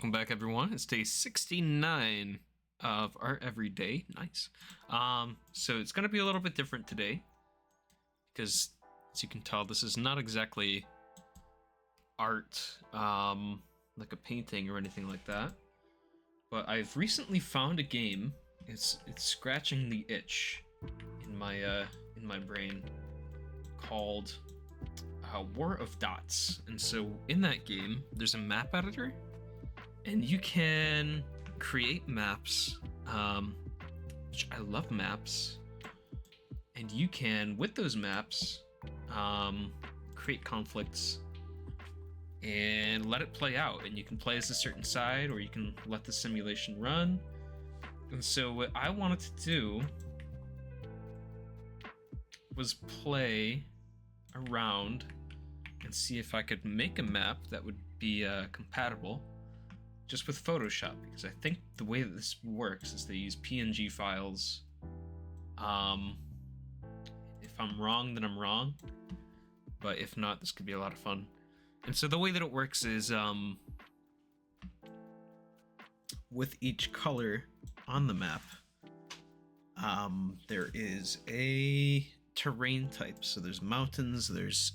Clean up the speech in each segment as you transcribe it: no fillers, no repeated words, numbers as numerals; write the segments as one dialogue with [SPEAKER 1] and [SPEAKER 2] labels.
[SPEAKER 1] welcome back everyone. It's day 69 of our everyday. Nice. So it's gonna be a little bit different today because, as you can tell, this is not exactly art, like a painting or anything like that. But I've recently found a game. It's scratching the itch in my brain, called War of Dots. And so in that game, there's a map editor, and you can create maps, which I love maps. And you can, with those maps, create conflicts and let it play out. And you can play as a certain side, or you can let the simulation run. And so what I wanted to do was play around and see if I could make a map that would be compatible just with Photoshop, because I think the way that this works is they use PNG files. If I'm wrong, then I'm wrong, but if not, this could be a lot of fun. And so the way that it works is with each color on the map, there is a terrain type. So there's mountains, there's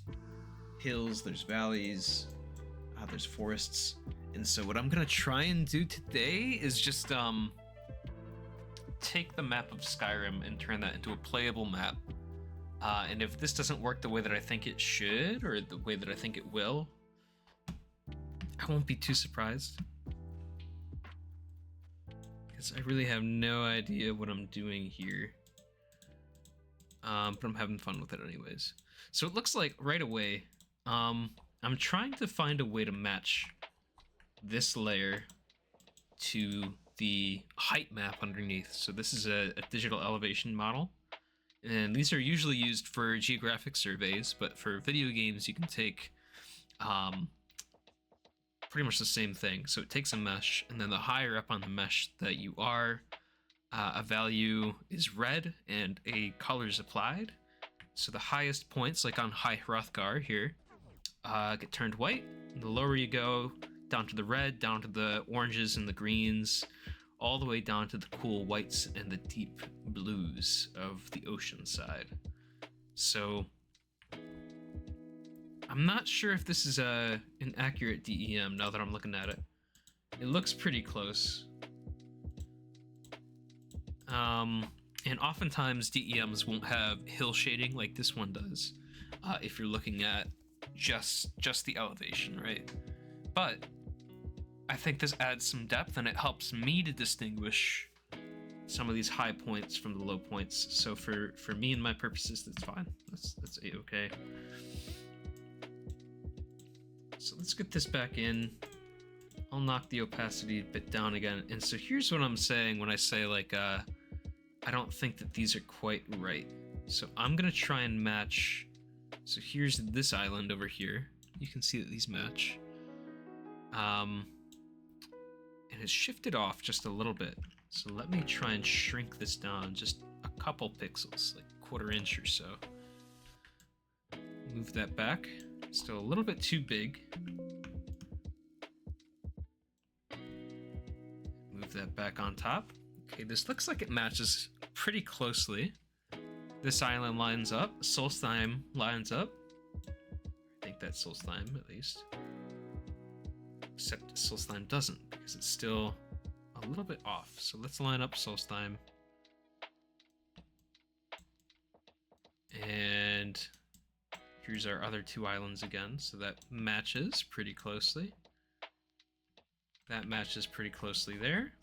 [SPEAKER 1] hills, there's valleys, there's forests. And so what I'm gonna try and do today is just take the map of Skyrim and turn that into a playable map. And if this doesn't work the way that I think it should, or the way that I think it will, I won't be too surprised, because I really have no idea what I'm doing here. But I'm having fun with it anyways. So it looks like right away, I'm trying to find a way to match this layer to the height map underneath. So this is a digital elevation model, and these are usually used for geographic surveys, but for video games you can take pretty much the same thing. So it takes a mesh, and then the higher up on the mesh that you are, a value is red and a color is applied. So the highest points, like on High Hrothgar here, get turned white. And the lower you go, down to the red, down to the oranges and the greens, all the way down to the cool whites and the deep blues of the ocean side. So I'm not sure if this is an accurate DEM now that I'm looking at it. It looks pretty close. And oftentimes DEMs won't have hill shading like this one does, if you're looking at just the elevation, right? But I think this adds some depth, and it helps me to distinguish some of these high points from the low points. So for me and my purposes, that's fine. That's a-okay. So let's get this back in. I'll knock the opacity a bit down again. And so here's what I'm saying when I say, like, I don't think that these are quite right. So I'm gonna try and match. So here's this island over here. You can see that these match. And it's shifted off just a little bit. So let me try and shrink this down just a couple pixels, like a quarter inch or so. Move that back. Still a little bit too big. Move that back on top. Okay, this looks like it matches pretty closely. This island lines up. Solstheim lines up. I think that's Solstheim, at least. Except Solstheim doesn't, because it's still a little bit off. So let's line up Solstheim. And here's our other two islands again. So that matches pretty closely. That matches pretty closely there.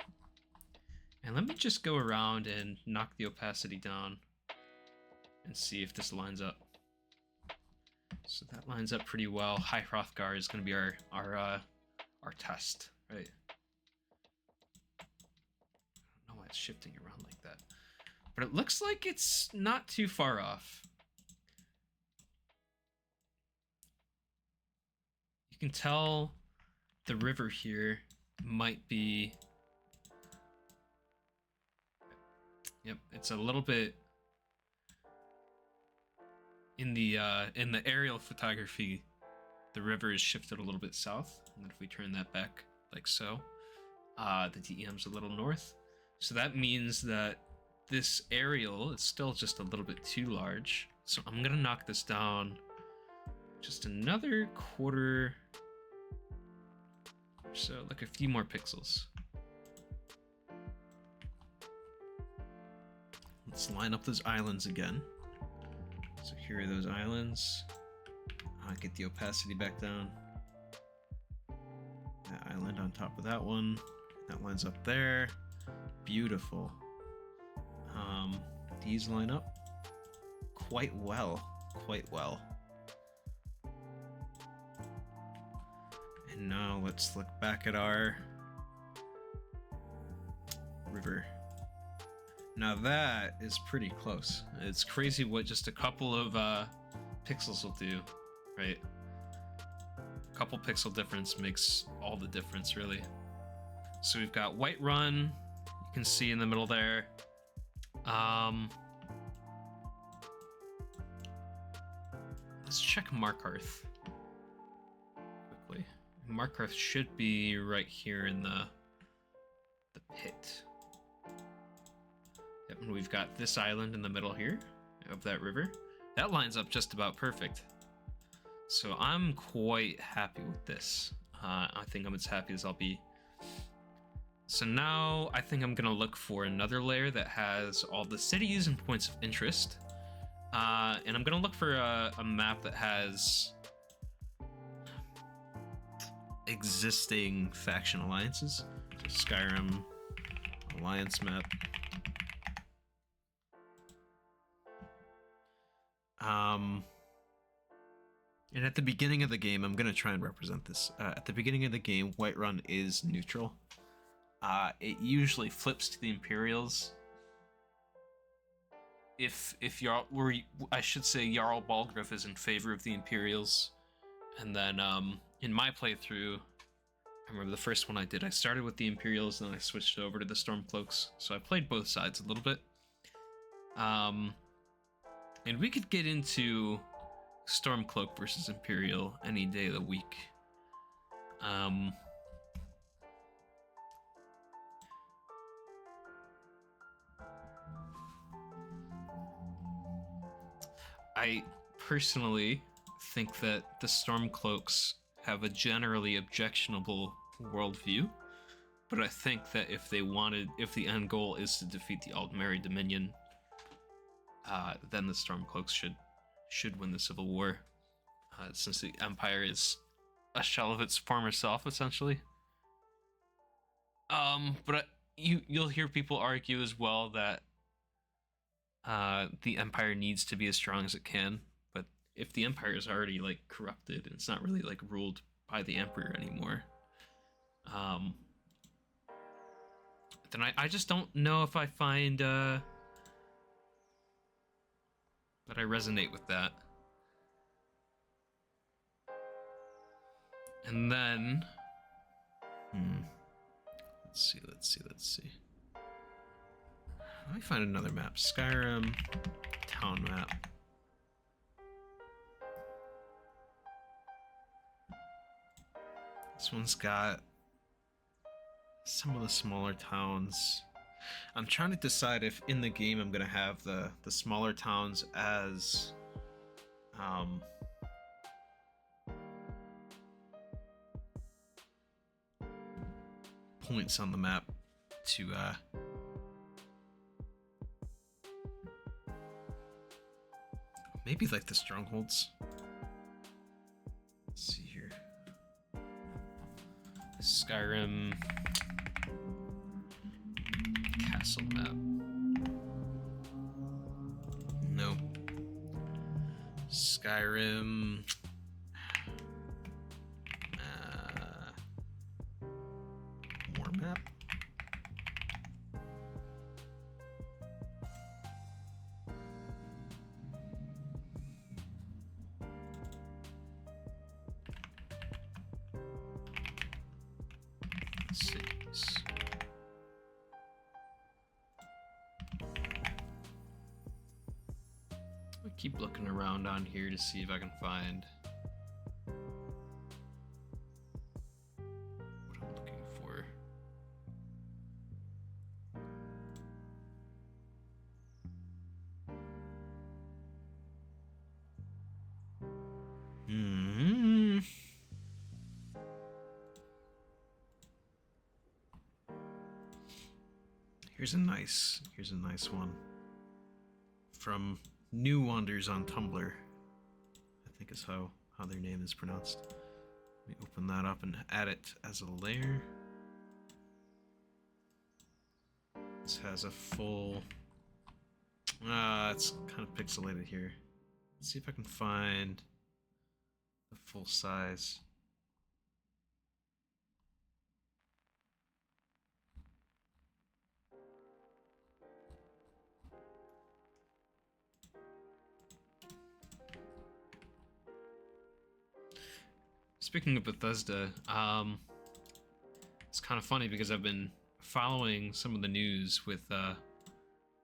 [SPEAKER 1] And let me just go around and knock the opacity down and see if this lines up. So that lines up pretty well. High Hrothgar is going to be our test, right? I don't know why it's shifting around like that, but it looks like it's not too far off. You can tell the river here might be, yep, it's a little bit in the aerial photography. The river is shifted a little bit south, and if we turn that back like so, The DEM's a little north. So that means that this aerial is still just a little bit too large. So I'm gonna knock this down just another quarter. So like a few more pixels. Let's line up those islands again. So here are those islands. Get the opacity back down. That island on top of that one. That lines up there. Beautiful. These line up quite well. Quite well. And now let's look back at our river. Now that is pretty close. It's crazy what just a couple of pixels will do, right? A couple pixel difference makes all the difference, really. So we've got Whiterun, you can see in the middle there. Let's check Markarth quickly. Markarth should be right here in the pit. Yep, and we've got this island in the middle here of that river. That lines up just about perfect. So I'm quite happy with this. I think I'm as happy as I'll be. So now I think I'm gonna look for another layer that has all the cities and points of interest. And I'm gonna look for a map that has existing faction alliances. So Skyrim alliance map. And at the beginning of the game, I'm gonna try and represent this. At the beginning of the game, Whiterun is neutral. It usually flips to the Imperials. If I should say Jarl Balgruuf is in favor of the Imperials, and then in my playthrough, I remember the first one I did, I started with the Imperials, and then I switched over to the Stormcloaks. So I played both sides a little bit. And we could get into Stormcloak versus Imperial any day of the week. I personally think that the Stormcloaks have a generally objectionable worldview, but I think that if the end goal is to defeat the Aldmeri Dominion, then the Stormcloaks should win the Civil War, since the Empire is a shell of its former self, essentially. But you'll hear people argue as well that the Empire needs to be as strong as it can, but if the Empire is already like corrupted and it's not really like ruled by the Emperor anymore, then I just don't know if I find that I resonate with that. And then let's see. Let me find another map. Skyrim town map. This one's got some of the smaller towns. I'm trying to decide if in the game I'm gonna have the smaller towns as points on the map to maybe like the strongholds. Let's see here. Skyrim castle map. No. Skyrim war map. Cities. I keep looking around on here to see if I can find what I'm looking for. Here's a nice one from New Wonders on Tumblr. I think is how their name is pronounced. Let me open that up and add it as a layer. This has a full... it's kind of pixelated here. Let's see if I can find the full size. Speaking of Bethesda, it's kind of funny because I've been following some of the news with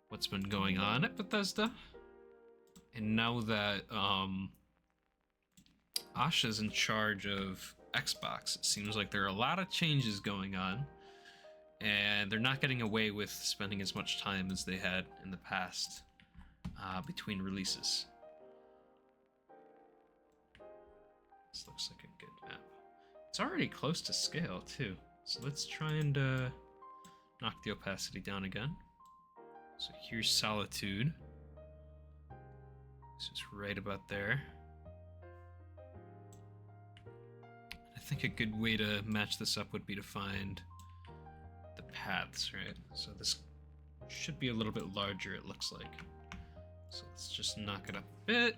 [SPEAKER 1] what's been going on at Bethesda, and now that Asha's in charge of Xbox, it seems like there are a lot of changes going on, and they're not getting away with spending as much time as they had in the past between releases. This looks like a good map. It's already close to scale too, so let's try and knock the opacity down again. So here's Solitude. This is right about there. I think a good way to match this up would be to find the paths, right? So this should be a little bit larger, it looks like. So let's just knock it up a bit.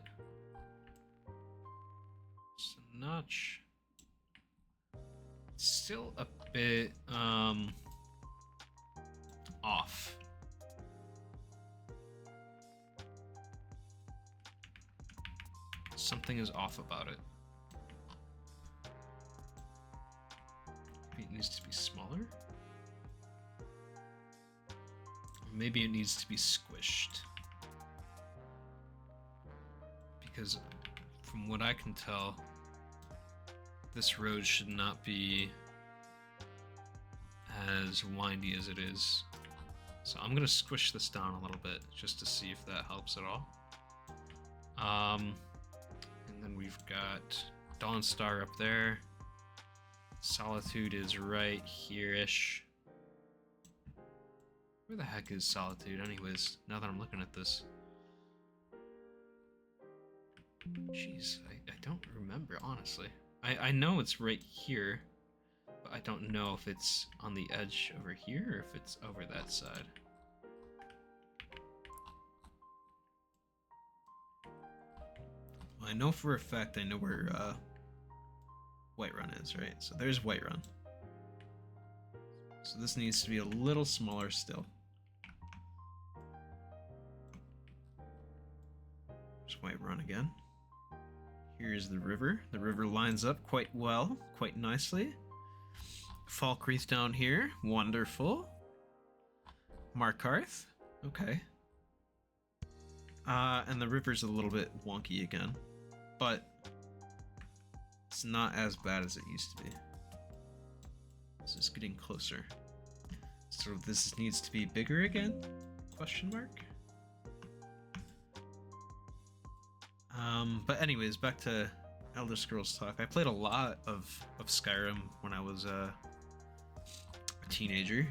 [SPEAKER 1] Just a notch. It's still a bit off. Something is off about it. Maybe it needs to be smaller? Maybe it needs to be squished. Because from what I can tell, this road should not be as windy as it is. So I'm gonna squish this down a little bit just to see if that helps at all. And then we've got Dawnstar up there. Solitude is right here-ish. Where the heck is Solitude anyways, now that I'm looking at this? Jeez, I don't remember, honestly. I know it's right here, but I don't know if it's on the edge over here or if it's over that side. Well, I know for a fact I know where Whiterun is, right? So there's Whiterun. So this needs to be a little smaller still. There's Whiterun again. Here's the river. The river lines up quite well, quite nicely. Falkreath down here. Wonderful. Markarth. Okay. And the river's a little bit wonky again. But it's not as bad as it used to be. This is getting closer. So this needs to be bigger again? Question mark? But anyways, back to Elder Scrolls talk. I played a lot of Skyrim when I was a teenager.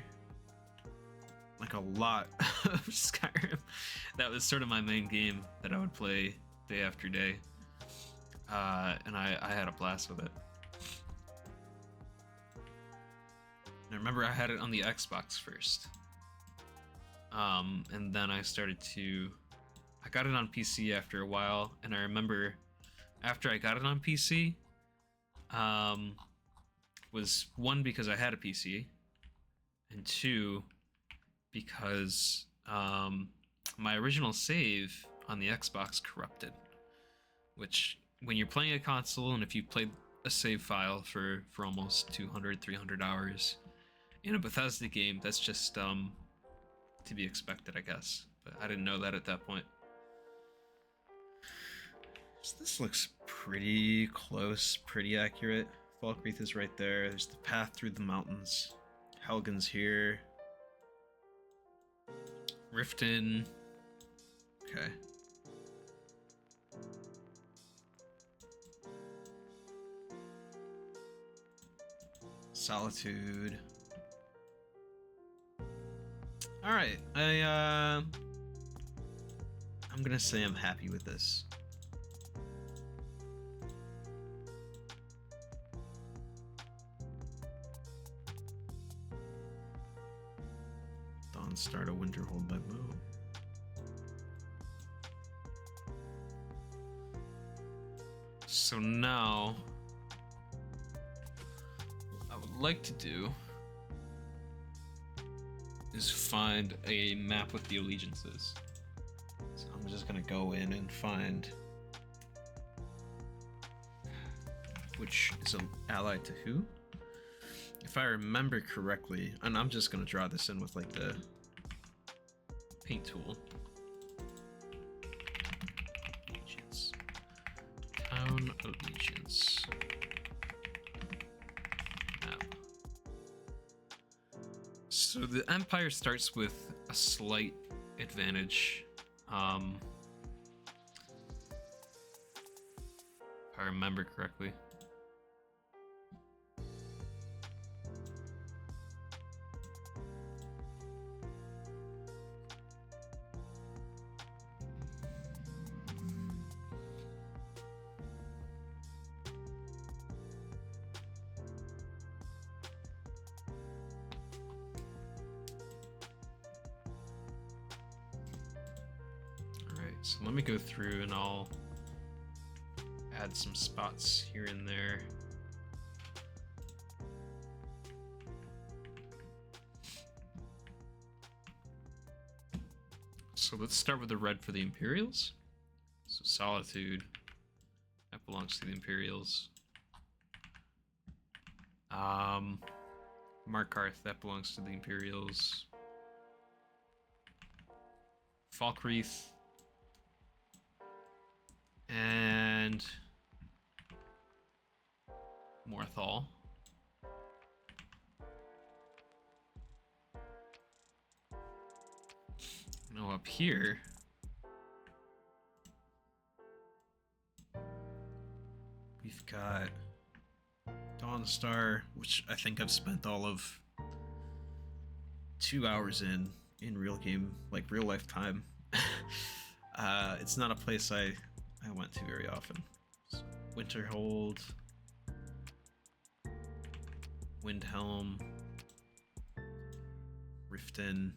[SPEAKER 1] Like a lot of Skyrim. That was sort of my main game that I would play day after day. And I had a blast with it. I remember I had it on the Xbox first. And then I got it on PC after a while, and I remember after I got it on PC, was one, because I had a PC, and two, because my original save on the Xbox corrupted, which when you're playing a console and if you played a save file for almost 200, 300 hours in a Bethesda game, that's just to be expected, I guess. But I didn't know that at that point. So this looks pretty close, pretty accurate. Falkreath is right there. There's the path through the mountains. Helgen's here. Riften. Okay. Solitude. All right, I'm gonna say I'm happy with this. Dawn Star to Winterhold by Mo. So now, what I would like to do is find a map with the allegiances. So I'm just gonna go in and find which is allied to who. If I remember correctly, and I'm just gonna draw this in with like the paint tool. Allegiance. Town allegiance. Map. So the Empire starts with a slight advantage. If I remember correctly. So let me go through and I'll add some spots here and there. So let's start with the red for the Imperials. So Solitude, that belongs to the Imperials. Markarth, that belongs to the Imperials. Falkreath. And Morthal. Now up here, we've got Dawnstar, which I think I've spent all of 2 hours in real game, like real life time. It's not a place I went to very often. So, Winterhold, Windhelm, Riften,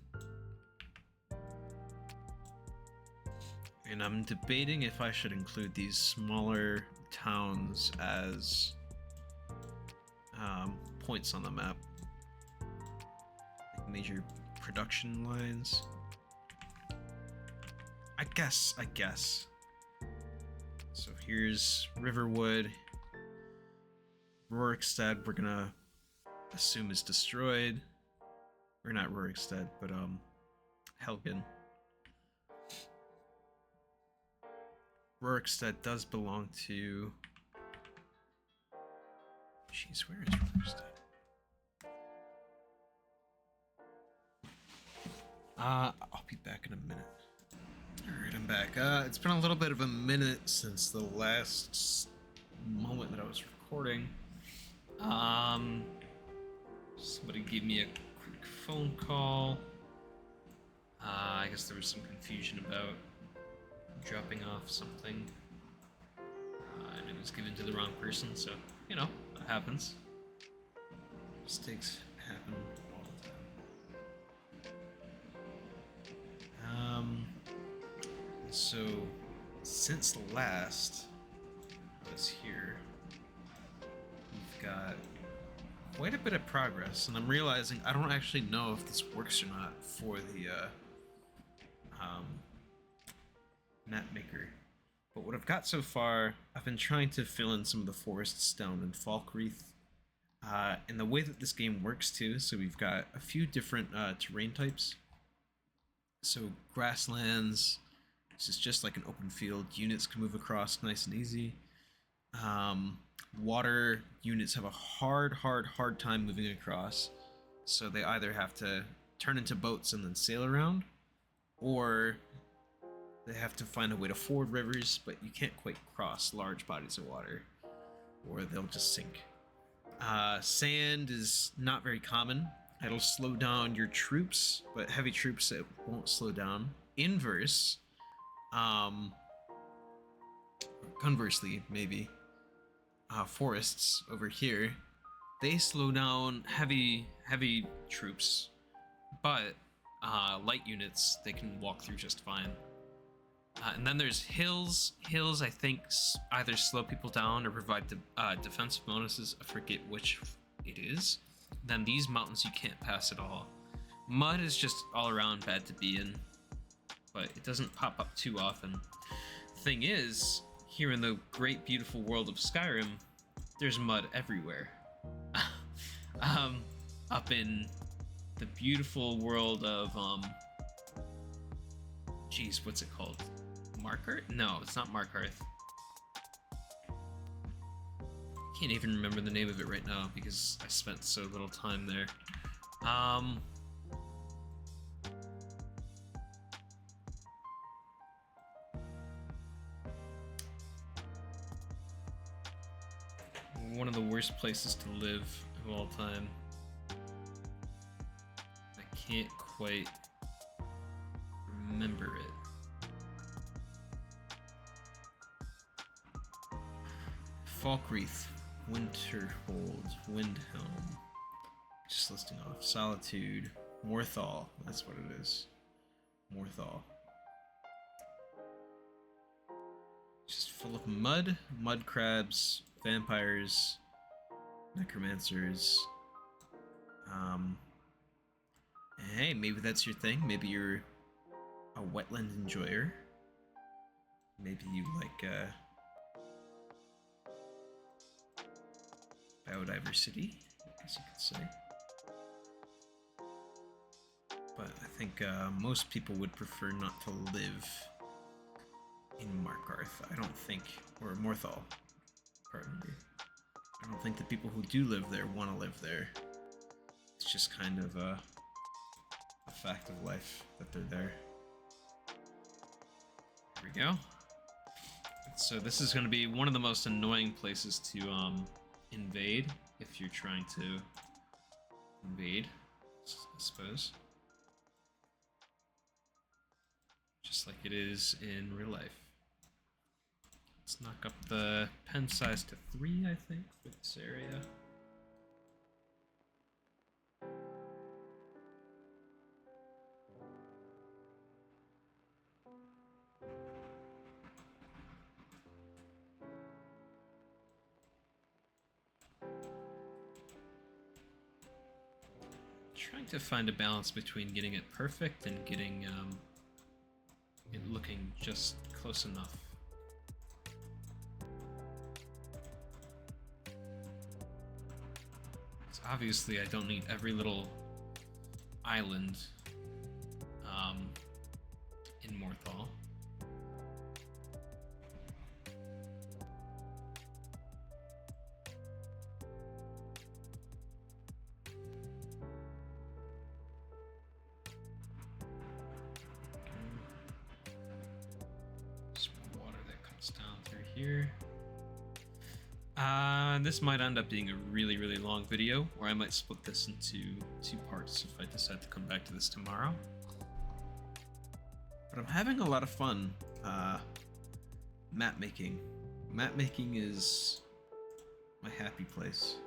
[SPEAKER 1] and I'm debating if I should include these smaller towns as points on the map, like major production lines. I guess. So here's Riverwood. Rorikstead, we're gonna assume is destroyed. Or not Rorikstead, but Helgen. Rorikstead does belong to... Jeez, where is Rorikstead? I'll be back in a minute. Alright, I'm back. It's been a little bit of a minute since the last moment that I was recording. Somebody gave me a quick phone call. I guess there was some confusion about dropping off something. And it was given to the wrong person, so, you know, that happens. Mistakes happen all the time. So, since last I was here, we've got quite a bit of progress, and I'm realizing I don't actually know if this works or not for the map maker. But what I've got so far, I've been trying to fill in some of the forests down in Falkreath. And the way that this game works too, so we've got a few different terrain types. So grasslands, this is just like an open field. Units can move across nice and easy. Water units have a hard time moving across. So they either have to turn into boats and then sail around, or they have to find a way to ford rivers, but you can't quite cross large bodies of water, or they'll just sink. Sand is not very common, it'll slow down your troops, but heavy troops it won't slow down. Inverse, um, conversely, maybe, forests over here, they slow down heavy troops, but light units they can walk through just fine. And then there's hills. Hills, I think, either slow people down or provide defensive bonuses. I forget which it is. Then these mountains you can't pass at all. Mud is just all around bad to be in, but it doesn't pop up too often. Thing is, here in the great beautiful world of Skyrim, there's mud everywhere. Up in the beautiful world of geez, what's it called? Markarth? No, it's not Markarth. Can't even remember the name of it right now because I spent so little time there. One of the worst places to live of all time. I can't quite remember it. Falkreath, Winterhold, Windhelm. Just listing off. Solitude, Morthal. That's what it is. Morthal. Just full of mud, mud crabs, vampires, necromancers. Hey, maybe that's your thing. Maybe you're a wetland enjoyer. Maybe you like biodiversity, I guess you could say. But I think most people would prefer not to live in Markarth. I don't think, or Morthal, pardon me. I don't think the people who do live there want to live there. It's just kind of a fact of life that they're there. Here we go. So this is going to be one of the most annoying places to invade if you're trying to invade, I suppose. Just like it is in real life. Let's knock up the pen size to 3, I think, for this area. Trying to find a balance between getting it perfect and getting it looking just close enough. So obviously I don't need every little island in Morthal. Here. This might end up being a really, really long video, or I might split this into 2 parts if I decide to come back to this tomorrow. But I'm having a lot of fun map making. Map making is my happy place.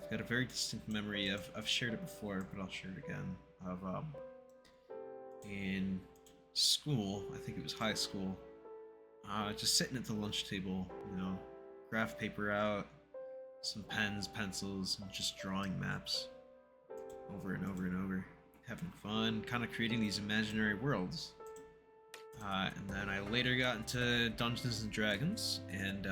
[SPEAKER 1] I've got a very distinct memory of, I've shared it before, but I'll share it again, of in school, I think it was high school, just sitting at the lunch table, you know, graph paper out, some pens, pencils, and just drawing maps over and over and over, having fun, kind of creating these imaginary worlds. And then I later got into Dungeons and Dragons, and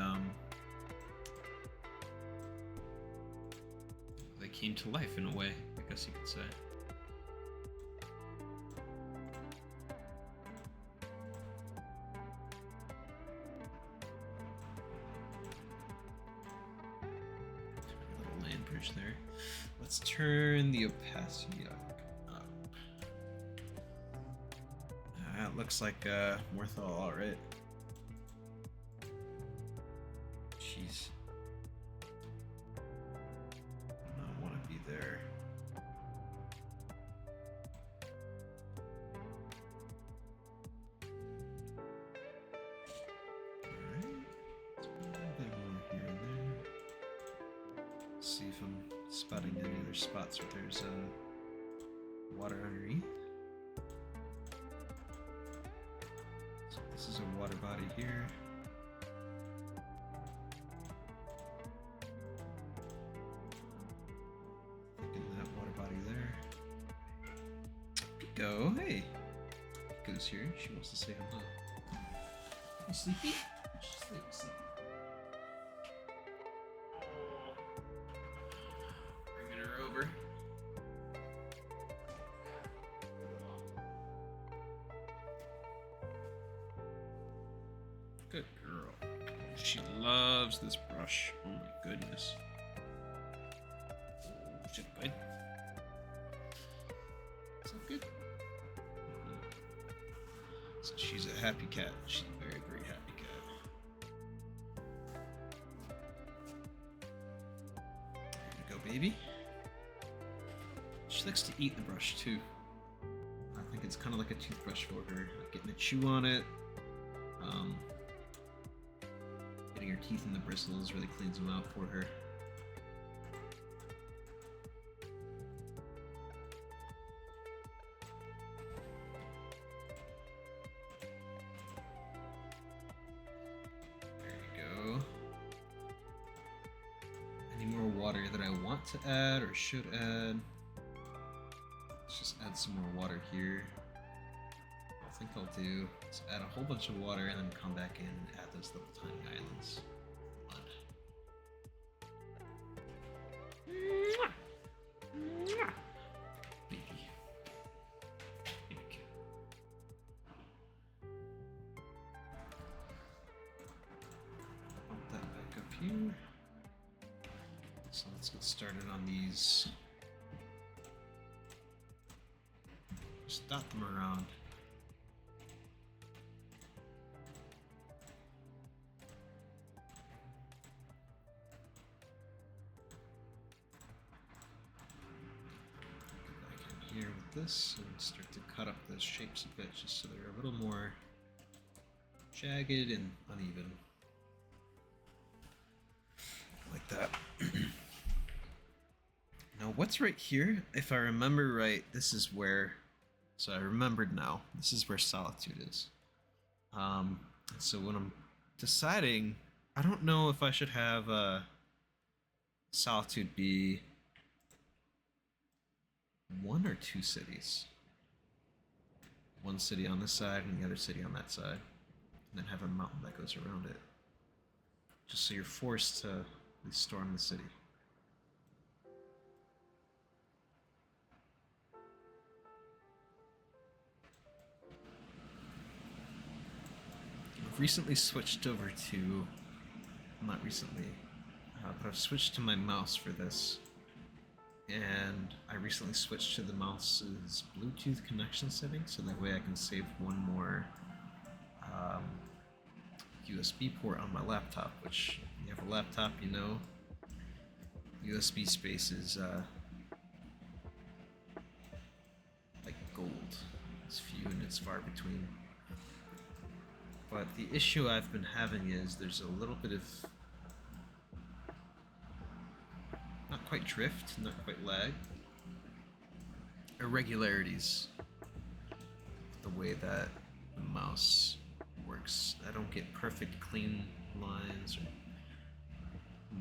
[SPEAKER 1] they came to life in a way, I guess you could say. There. Let's turn the opacity up. That looks like Morthal, alright. Jeez. I don't want to be there. see if I'm spotting any other spots where there's water underneath. So this is a water body here. Thinking that water body there. Pico, hey! Pico's here. She wants to say hello. You sleepy? She's sleepy. Bringing her over. Good girl. She loves this brush. Oh my goodness. Oh, shit, bud. Is that good? So she's a happy cat. She's a very, very happy cat. There you go, baby. She likes to eat the brush too. I think it's kind of like a toothbrush for her. Like getting a chew on it. Getting her teeth in the bristles really cleans them out for her. Water that I want to add or should add. Let's just add some more water here. I think I'll do is add a whole bunch of water and then come back in and add those little tiny islands. Baby. Bump that back up here. So let's get started on these. Just dot them around. Get back in here with this and start to cut up those shapes a bit just so they're a little more jagged and uneven. Like that. Now what's right here, if I remember right, this is where, so I remembered now, this is where solitude is. So when I'm deciding, I don't know if I should have solitude be 1 or 2 cities. One city on this side and the other city on that side. And then have a mountain that goes around it. Just so you're forced to at least storm the city. I've recently switched over to, not recently, but I've switched to my mouse for this. And I recently switched to the mouse's Bluetooth connection settings, so that way I can save one more USB port on my laptop, which, if you have a laptop, you know, USB space is like gold. It's few and it's far between. But the issue I've been having is there's a little bit of, not quite drift, not quite lag, irregularities the way that the mouse works. I don't get perfect clean lines or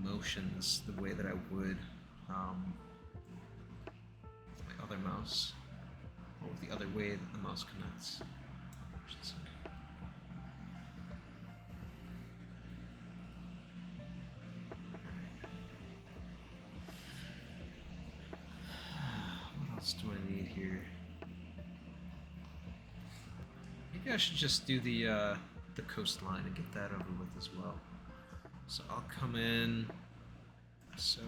[SPEAKER 1] motions the way that I would with my other mouse, or with the other way that the mouse connects, I should say. What else do I need here? Maybe I should just do the coastline and get that over with as well. So I'll come in, so.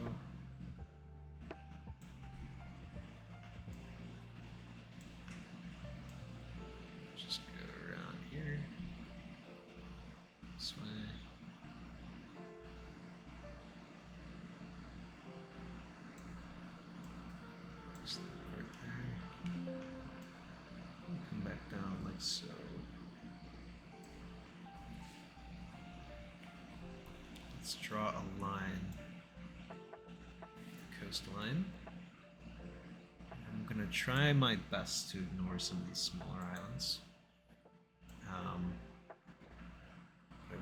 [SPEAKER 1] Just go around here, this way. Just that part there. Come back down like so. Let's draw a line coastline. I'm gonna try my best to ignore some of these smaller islands. I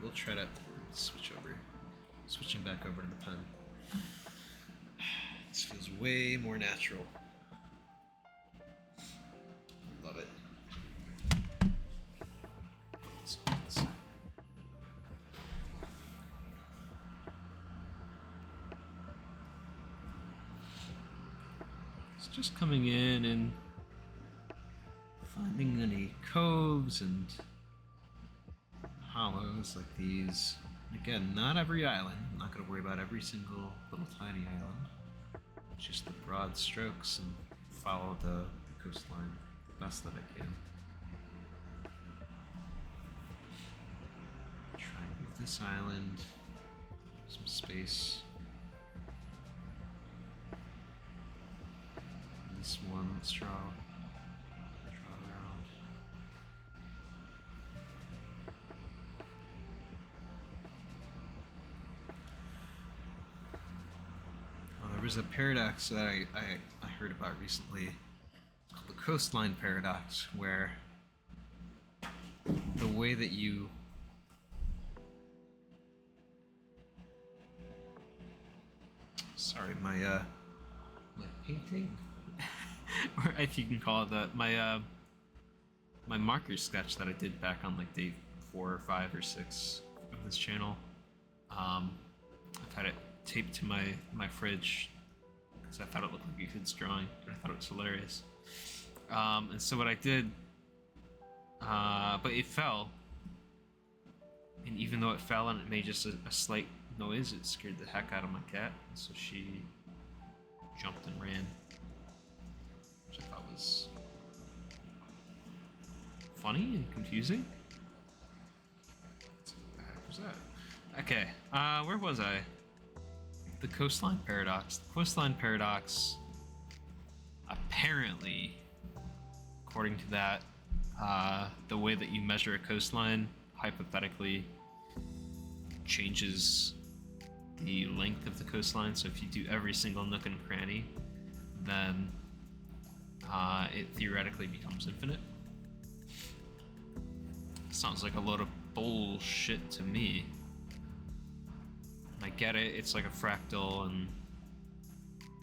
[SPEAKER 1] will try to switching back over to the pen. This feels way more natural. Love it. It's just coming in and finding any coves and hollows like these. Again, not every island. I'm not going to worry about every single little tiny island. Just the broad strokes and follow the coastline the best that I can. Try and move this island, some space. This one, let's draw around. There was a paradox that I heard about recently called the coastline paradox, where the way that you my painting or if you can call it that, my marker sketch that I did back on like day 4 or 5 or 6 of this channel. I've had it taped to my fridge because I thought it looked like a kid's drawing, and I thought it was hilarious. And so what I did, but it fell, and even though it fell and it made just a slight noise, it scared the heck out of my cat, and so she jumped and ran, which I thought was funny and confusing. What the heck was that? Okay, where was I? The coastline paradox. The coastline paradox, apparently, according to that, the way that you measure a coastline hypothetically changes the length of the coastline. So if you do every single nook and cranny, then it theoretically becomes infinite. Sounds like a load of bullshit to me. I get it, it's like a fractal, and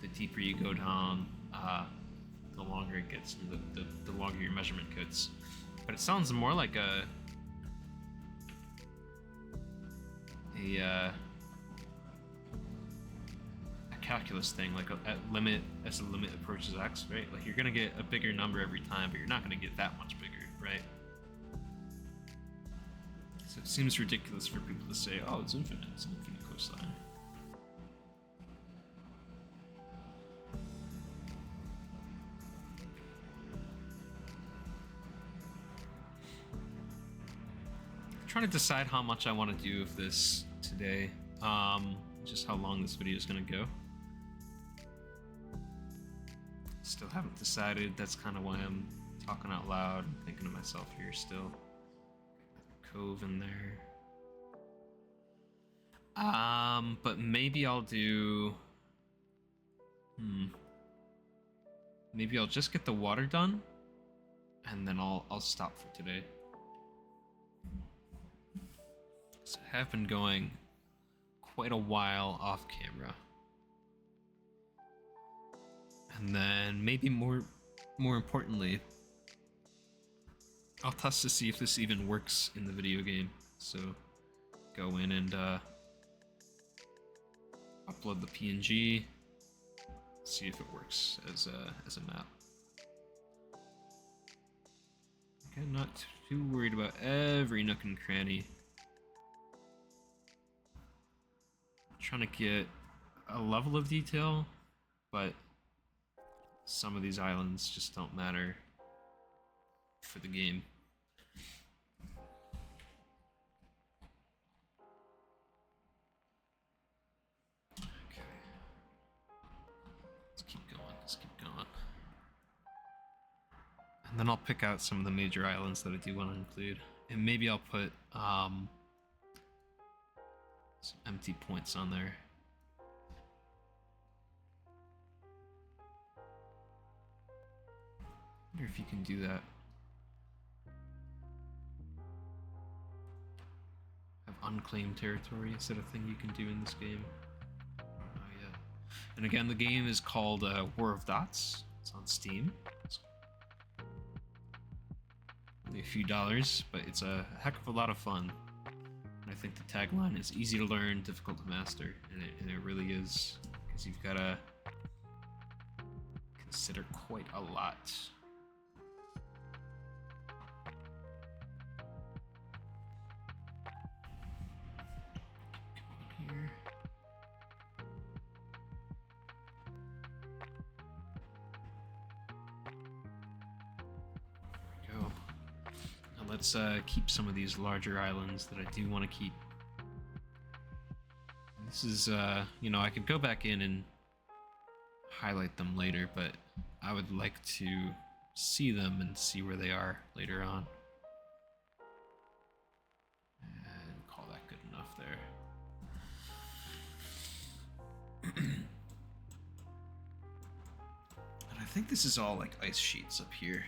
[SPEAKER 1] the deeper you go down, the longer it gets, and the longer your measurement gets. But it sounds more like a calculus thing, like as the limit approaches x, right? Like you're gonna get a bigger number every time, but you're not gonna get that much bigger, right? So it seems ridiculous for people to say, oh, it's infinite coastline. I'm trying to decide how much I want to do of this today, just how long this video is going to go. Still haven't decided. That's kind of why I'm talking out loud and thinking to myself here still. Cove in there. But maybe I'll do... Maybe I'll just get the water done, and then I'll stop for today. So I have been going quite a while off camera. And then maybe more importantly, I'll test to see if this even works in the video game. So go in and upload the PNG, see if it works as a map. Okay, not too worried about every nook and cranny. I'm trying to get a level of detail, but some of these islands just don't matter for the game. Okay. Let's keep going. And then I'll pick out some of the major islands that I do want to include. And maybe I'll put some empty points on there. wonder if you can do that. Have unclaimed territory instead of thing you can do in this game. Oh yeah. And again, the game is called War of Dots. It's on Steam. It's only a few dollars, but it's a heck of a lot of fun. And I think the tagline is easy to learn, difficult to master, and it really is, because you've got to consider quite a lot. Here. There we go. Now let's keep some of these larger islands that I do want to keep. This is, you know, I could go back in and highlight them later, but I would like to see them and see where they are later on. And call that good enough there. And I think this is all like ice sheets up here.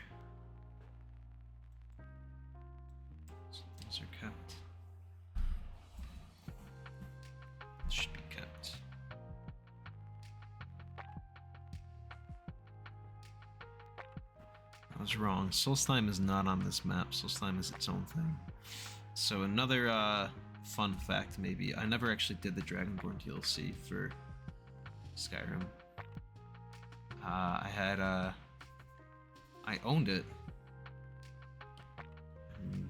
[SPEAKER 1] So these are kept. Should be kept. I was wrong. Solstheim is not on this map. Solstheim is its own thing. So another fun fact, maybe. I never actually did the Dragonborn DLC for Skyrim. I owned it. And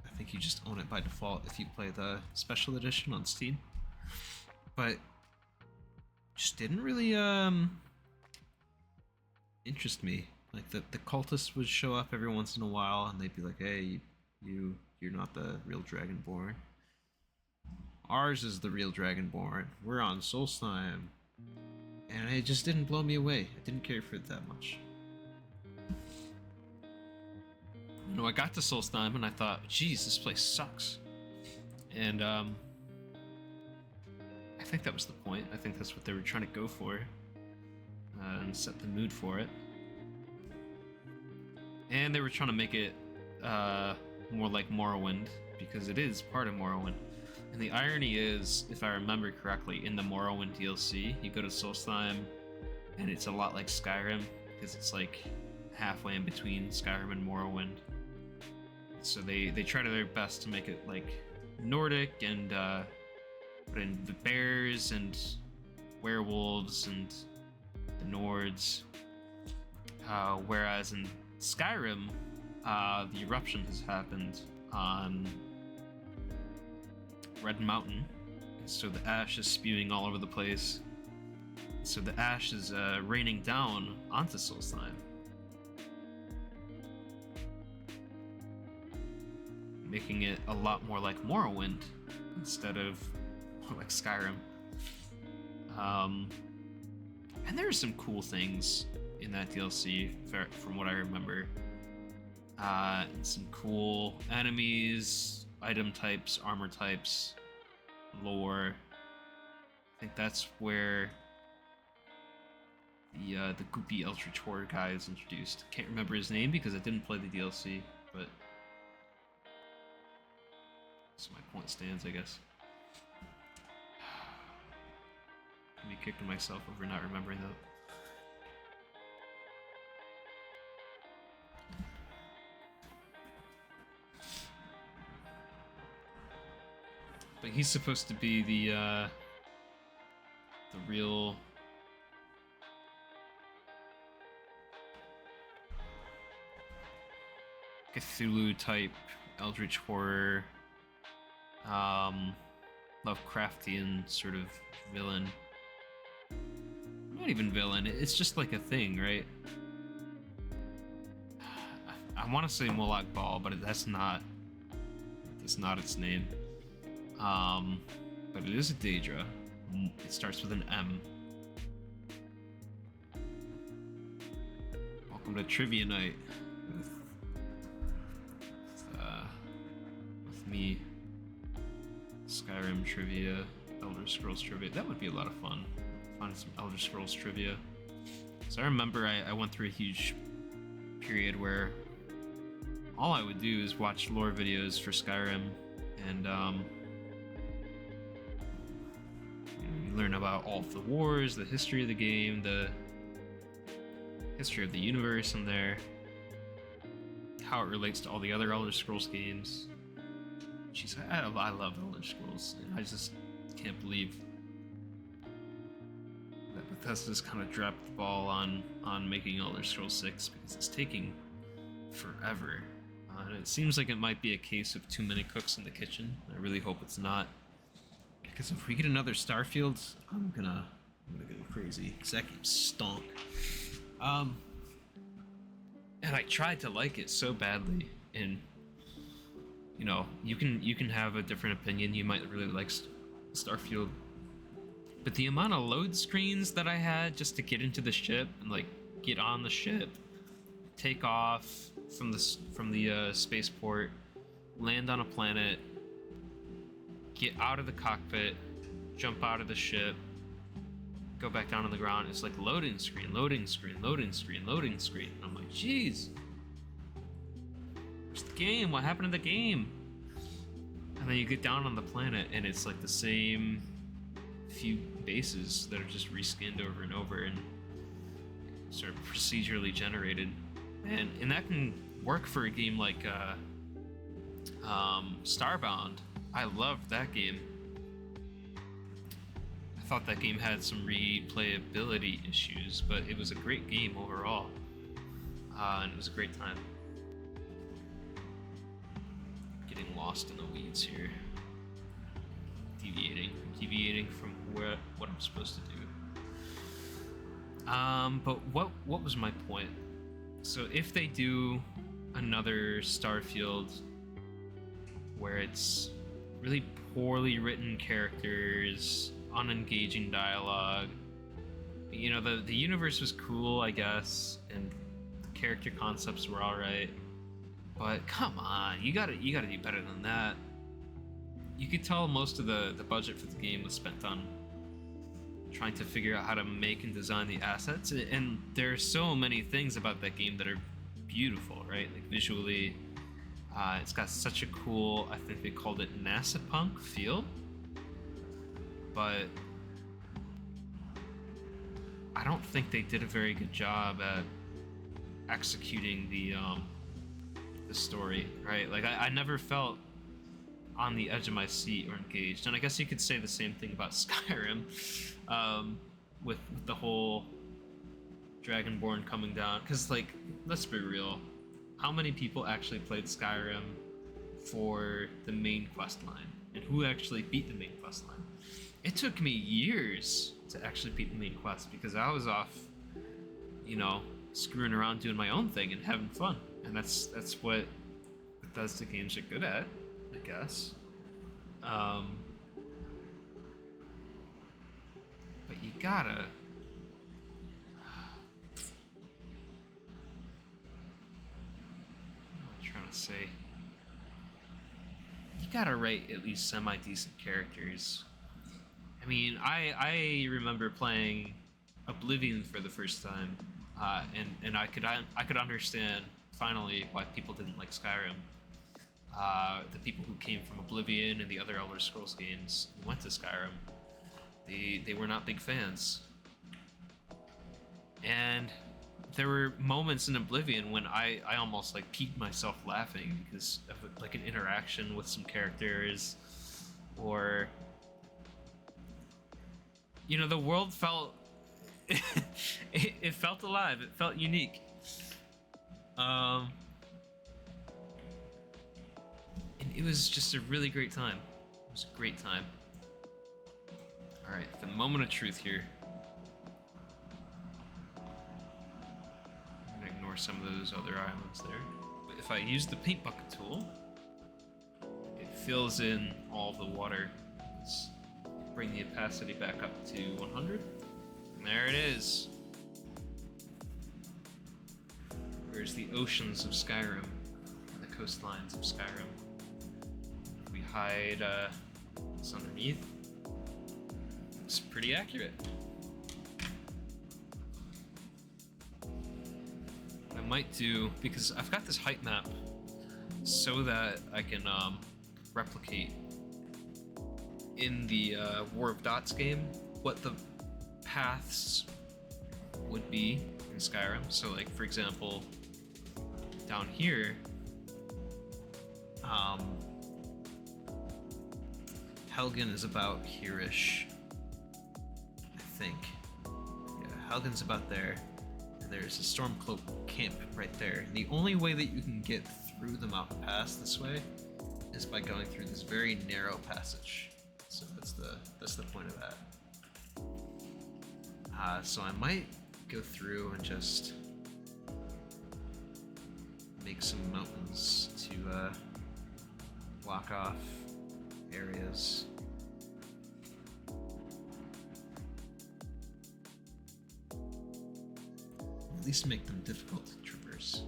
[SPEAKER 1] I think you just own it by default if you play the special edition on Steam. But just didn't really interest me. Like the cultists would show up every once in a while, and they'd be like, "Hey, you're not the real Dragonborn. Ours is the real Dragonborn. We're on Solstheim." And it just didn't blow me away. I didn't care for it that much. You know, I got to Solstheim and I thought, "Geez, this place sucks." And I think that was the point. I think that's what they were trying to go for, and set the mood for it. And they were trying to make it more like Morrowind, because it is part of Morrowind. And the irony is, if I remember correctly, in the Morrowind DLC, you go to Solstheim, and it's a lot like Skyrim, because it's like halfway in between Skyrim and Morrowind. So they try to their best to make it like Nordic, and put in the bears and werewolves and the Nords. Whereas in Skyrim, the eruption has happened on Red Mountain, so the ash is spewing all over the place. So the ash is raining down onto Solstheim, making it a lot more like Morrowind instead of more like Skyrim. And there are some cool things in that DLC, from what I remember. And some cool enemies, item types, armor types, lore. I think that's where the goopy Eldritch Horror guy is introduced. Can't remember his name because I didn't play the DLC, but so my point stands, I guess. I'm be kicking myself over not remembering that. But he's supposed to be the real Cthulhu type Eldritch Horror, Lovecraftian sort of villain. Not even villain, it's just like a thing, right? I want to say Moloch Ball, but that's not its name. But it is a Daedra. It starts with an M. Welcome to Trivia Night with me. Skyrim trivia, Elder Scrolls trivia. That would be a lot of fun. Finding some Elder Scrolls trivia. So I remember I went through a huge period where all I would do is watch lore videos for Skyrim, and you learn about all of the wars, the history of the game, the history of the universe in there, how it relates to all the other Elder Scrolls games. Jeez, I love Elder Scrolls, and I just can't believe that Bethesda's kind of dropped the ball on making Elder Scrolls 6, because it's taking forever. And it seems like it might be a case of too many cooks in the kitchen. I really hope it's not, because if we get another Starfield, I'm gonna go crazy, because that game stunk. And I tried to like it so badly, and you know, you can have a different opinion. You might really like Starfield, but the amount of load screens that I had just to get into the ship and like get on the ship, take off from the spaceport, land on a planet, get out of the cockpit, jump out of the ship, go back down on the ground. It's like loading screen, loading screen, loading screen, loading screen. And I'm like, jeez, where's the game? What happened to the game? And then you get down on the planet, and it's like the same few bases that are just reskinned over and over and sort of procedurally generated. And that can work for a game like Starbound. I loved that game. I thought that game had some replayability issues, but it was a great game overall, and it was a great time. Getting lost in the weeds here, deviating from what I'm supposed to do. But what was my point? So if they do another Starfield where it's really poorly written characters, unengaging dialogue, you know, the universe was cool, I guess, and the character concepts were alright, but come on, you gotta do better than that. You could tell most of the budget for the game was spent on trying to figure out how to make and design the assets, and there are so many things about that game that are beautiful, right? Like visually, it's got such a cool, I think they called it NASA punk feel, but I don't think they did a very good job at executing the story, right? Like I never felt on the edge of my seat or engaged. And I guess you could say the same thing about Skyrim, with the whole Dragonborn coming down. Because, like, let's be real, how many people actually played Skyrim for the main quest line? And who actually beat the main quest line? It took me years to actually beat the main quest, because I was off, you know, screwing around doing my own thing and having fun. And that's what Bethesda games are good at, I guess. But you gotta... What am I trying to say? You gotta write at least semi-decent characters. I mean, I remember playing Oblivion for the first time, and I could understand finally why people didn't like Skyrim. The people who came from Oblivion and the other Elder Scrolls games who went to Skyrim, they were not big fans. And there were moments in Oblivion when I almost like peed myself laughing because of like an interaction with some characters, or you know, the world felt it felt alive, it felt unique. And it was just a really great time. It was a great time. Alright, the moment of truth here. I'm gonna ignore some of those other islands there. But if I use the paint bucket tool, it fills in all the water. Let's bring the opacity back up to 100. And there it is. There's the oceans of Skyrim, the coastlines of Skyrim. If we hide what's underneath, it's pretty accurate. might do, because I've got this height map so that I can replicate in the War of Dots game what the paths would be in Skyrim. So like, for example, down here, Helgen is about here-ish, I think. Yeah, Helgen's about there. And there's a Stormcloak camp right there. And the only way that you can get through the mountain pass this way is by going through this very narrow passage. So that's the point of that. So I might go through and just make some mountains to block off areas. At least make them difficult to traverse.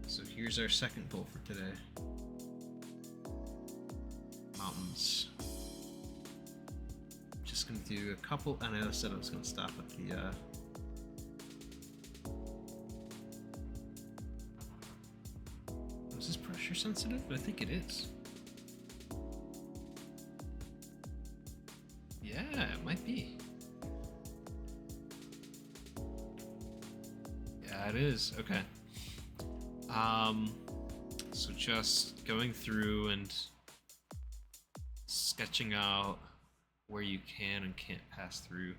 [SPEAKER 1] So here's our second goal for today. Mountains. Just gonna do a couple, and I said I was gonna stop at the is this pressure sensitive? I think it is. Yeah, it might be. Yeah, it is. Okay. So just going through and sketching out where you can and can't pass through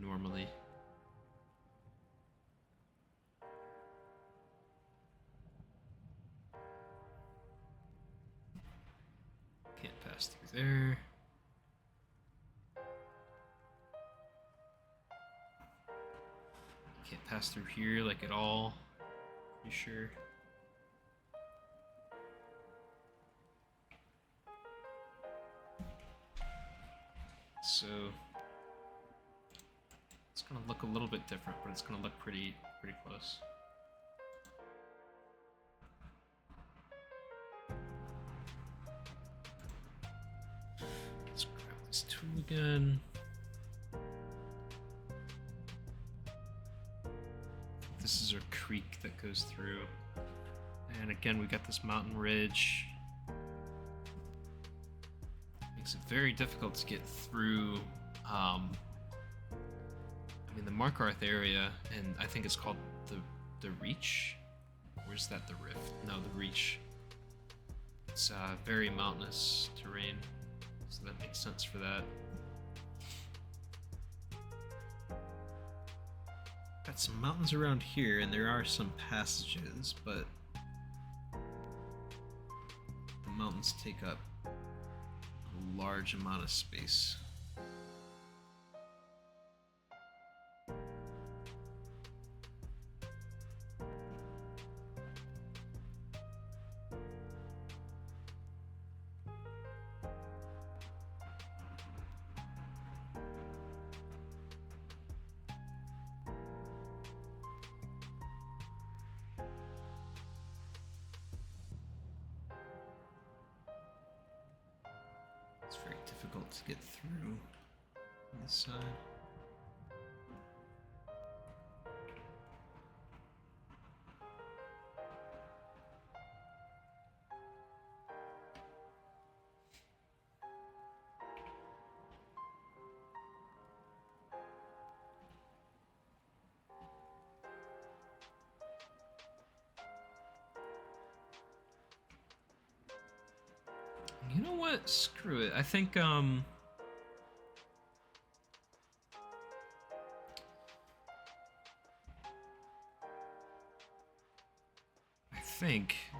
[SPEAKER 1] normally. Can't pass through there. Can't pass through here like at all. You sure? So it's gonna look a little bit different, but it's gonna look pretty close. Let's grab this tool again. This is our creek that goes through. And again, we got this mountain ridge. Makes it very difficult to get through, I mean, the Markarth area, and I think it's called the Reach. Where's that, the Rift? No, the Reach. It's very mountainous terrain, so that makes sense for that. Got some mountains around here, and there are some passages, but the mountains take up a large amount of space. It's very difficult to get through on this side. You know what? Screw it. I think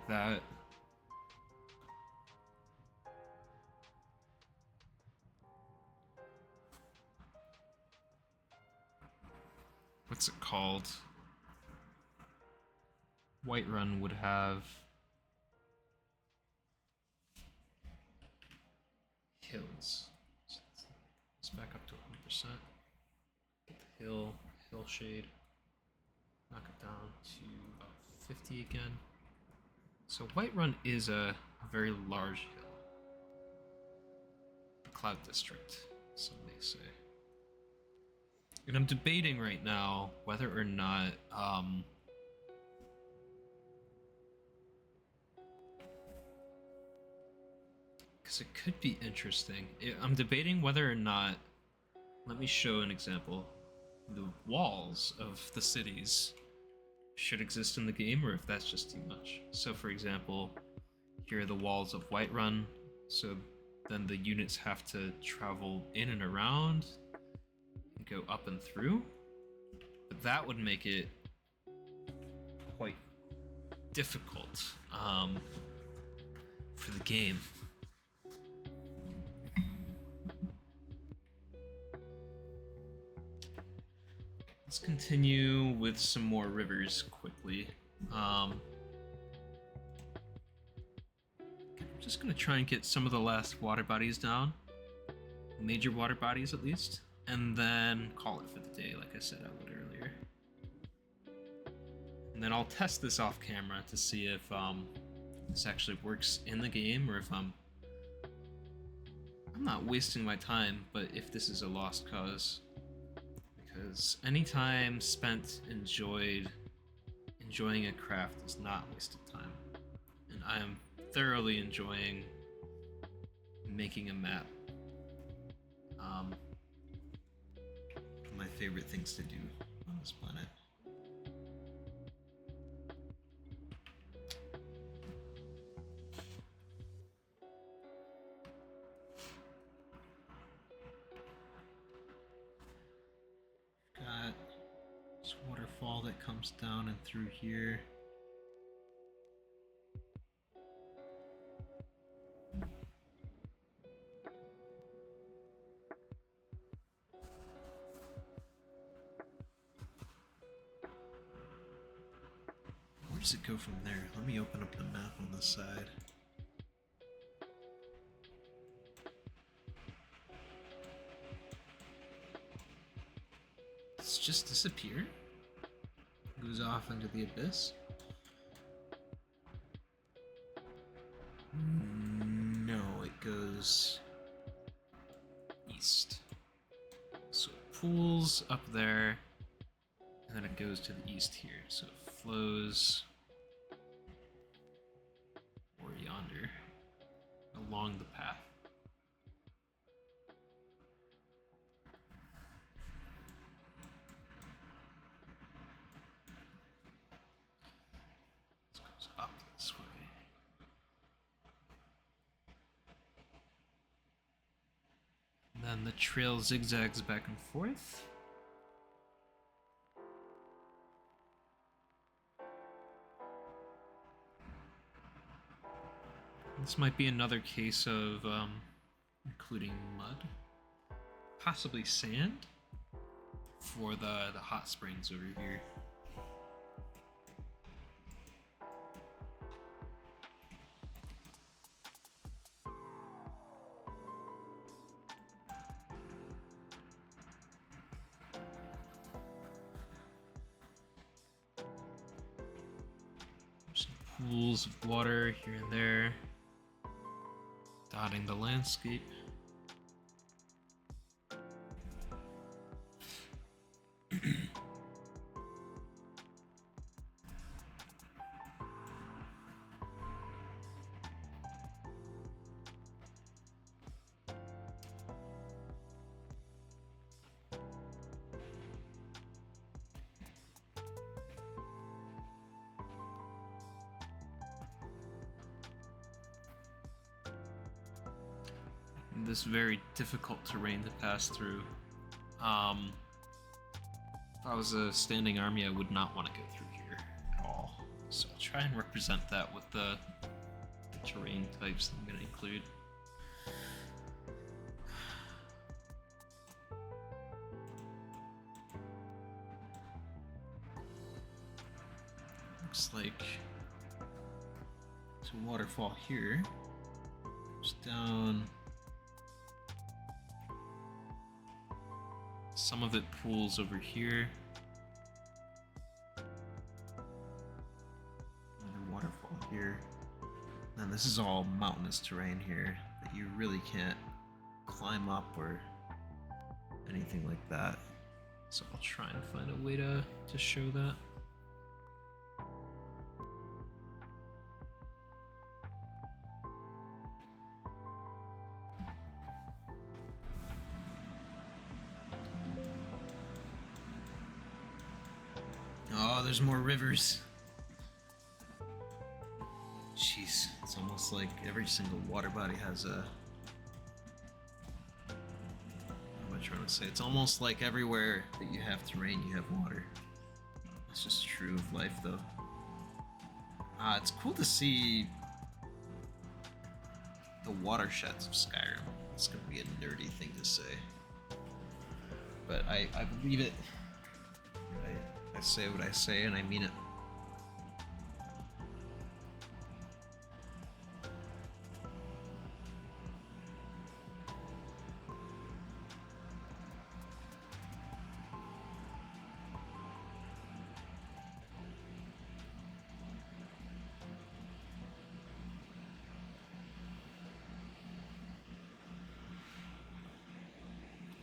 [SPEAKER 1] that what's it called? Whiterun would have hills. So let's back up to 100%. Get the hill shade. Knock it down to about 50 again. So Whiterun is a very large hill. The Cloud District, some may say. And I'm debating right now whether or not because it could be interesting. I'm debating whether or not. Let me show an example. The walls of the cities should exist in the game, or if that's just too much. So, for example, here are the walls of Whiterun. So then the units have to travel in and around and go up and through. But that would make it quite difficult for the game. Let's continue with some more rivers quickly. I'm just gonna try and get some of the last water bodies down, major water bodies at least, and then call it for the day, like I said I would earlier. And then I'll test this off camera to see if this actually works in the game, or if I'm not wasting my time, but if this is a lost cause. Because any time spent enjoying a craft is not wasted time. And I am thoroughly enjoying making a map. My favorite things to do on this planet. Got this waterfall that comes down and through here. Where does it go from there? Let me open up the map on the side. Does it just disappear? Goes off into the abyss? No, it goes east. So it pools up there, and then it goes to the east here. So it flows or yonder along the path. This goes up this way. And then the trail zigzags back and forth. This might be another case of including mud, possibly sand, for the hot springs over here. Some pools of water here and there, dotting the landscape. This very difficult terrain to pass through. If I was a standing army, I would not want to go through here at all. So I'll try and represent that with the terrain types I'm going to include. Looks like there's a waterfall here. Just down. Some of it pools over here. Another waterfall here. And this is all mountainous terrain here that you really can't climb up or anything like that. So I'll try and find a way to show that. Oh, there's more rivers. Jeez, it's almost like every single water body has a... What am I trying to say? It's almost like everywhere that you have terrain, you have water. It's just true of life, though. It's cool to see the watersheds of Skyrim. It's gonna be a nerdy thing to say, but I believe it. I say what I say, and I mean it.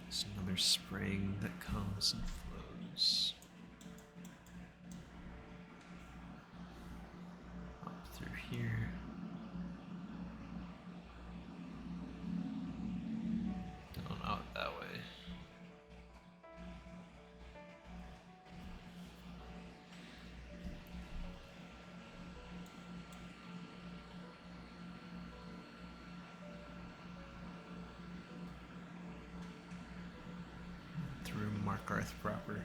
[SPEAKER 1] There's another spring that comes and flows up through here. Down out that way. Through Markarth proper.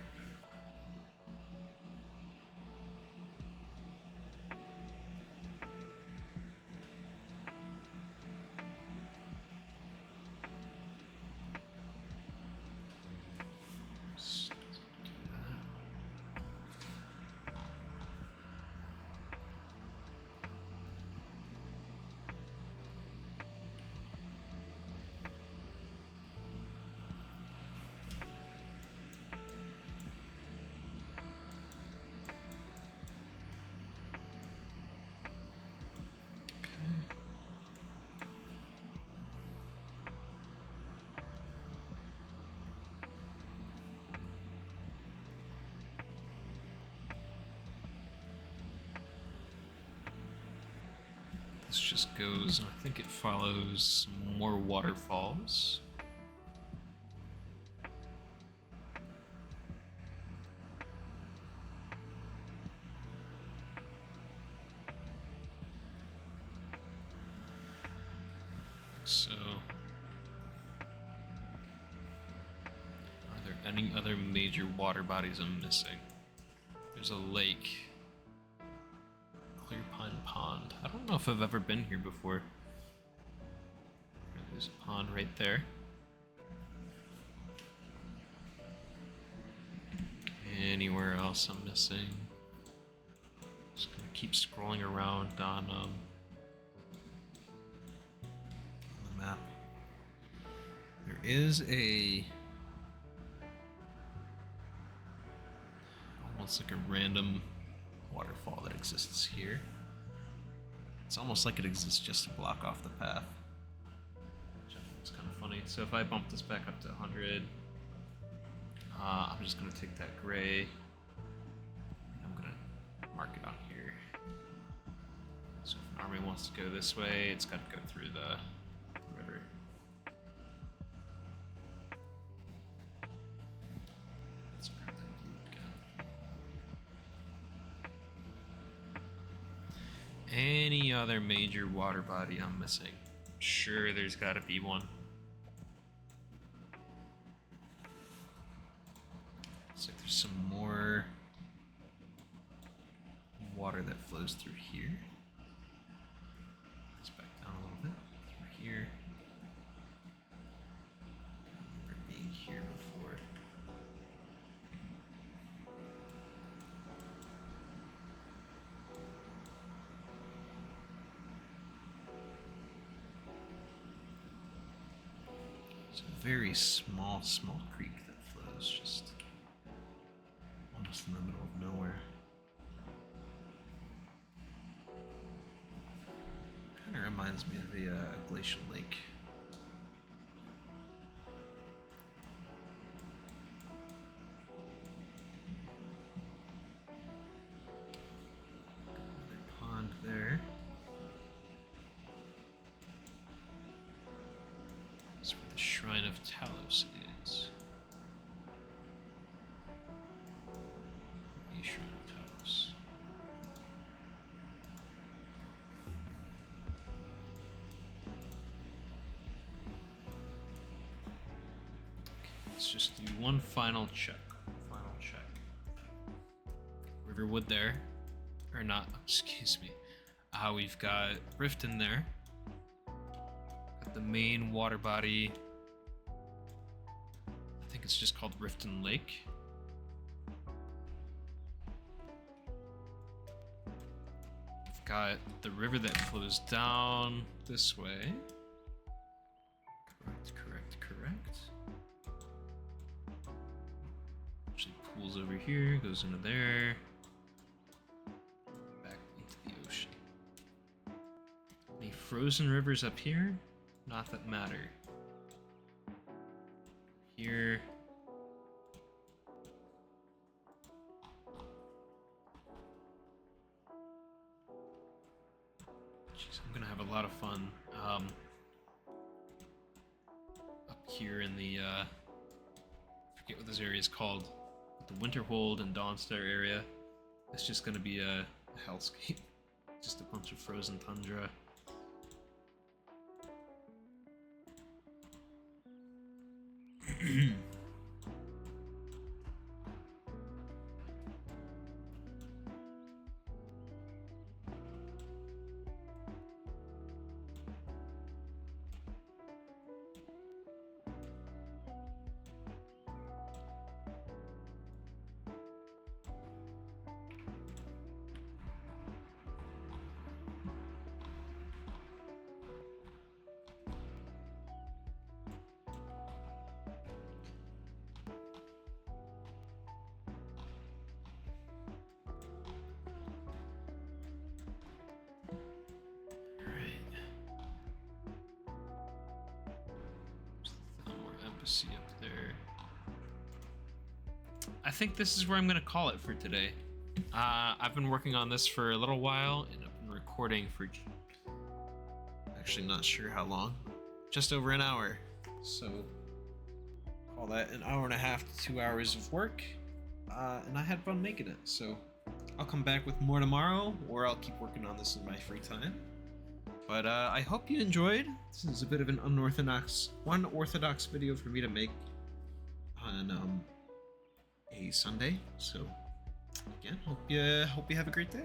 [SPEAKER 1] This just goes, and I think it follows more waterfalls. So, are there any other major water bodies I'm missing? There's a lake. Clear Pine Pond. I don't know if I've ever been here before. There's a pond right there. Anywhere else I'm missing? Just gonna keep scrolling around on the map. There is a almost like a random waterfall that exists here. It's almost like it exists just to block off the path. Which I think is kind of funny. So if I bump this back up to 100, I'm just gonna take that gray. I'm gonna mark it on here. So if an army wants to go this way, it's got to go through the river. Let's grab that blue again. Any other major water body I'm missing? Sure, there's got to be one. Looks like there's some more water that flows through here. Let's back down a little bit. Through here. I remember being here before. It's a very small creek that flows just almost in the middle of nowhere. Kind of reminds me of the glacial lake. Shrine of Talos is. The Shrine of Talos. Let's just do one final check. Riverwood there. Or not, excuse me. We've got Rift in there. Got the main water body. I think it's just called Riften Lake. We've got the river that flows down this way. Correct. Actually pools over here, goes into there. Back into the ocean. Any frozen rivers up here? Not that matter. Here. Jeez, I'm gonna have a lot of fun up here in the I forget what this area is called, but the Winterhold and Dawnstar area. It's just gonna be a hellscape, just a bunch of frozen tundra. Up there. I think this is where I'm gonna call it for today. I've been working on this for a little while and I've been recording for actually not sure how long, just over an hour. So call that an hour and a half to 2 hours of work, and I had fun making it. So I'll come back with more tomorrow, or I'll keep working on this in my free time. But I hope you enjoyed. This is a bit of an unorthodox video for me to make on a Sunday. So again, hope you have a great day.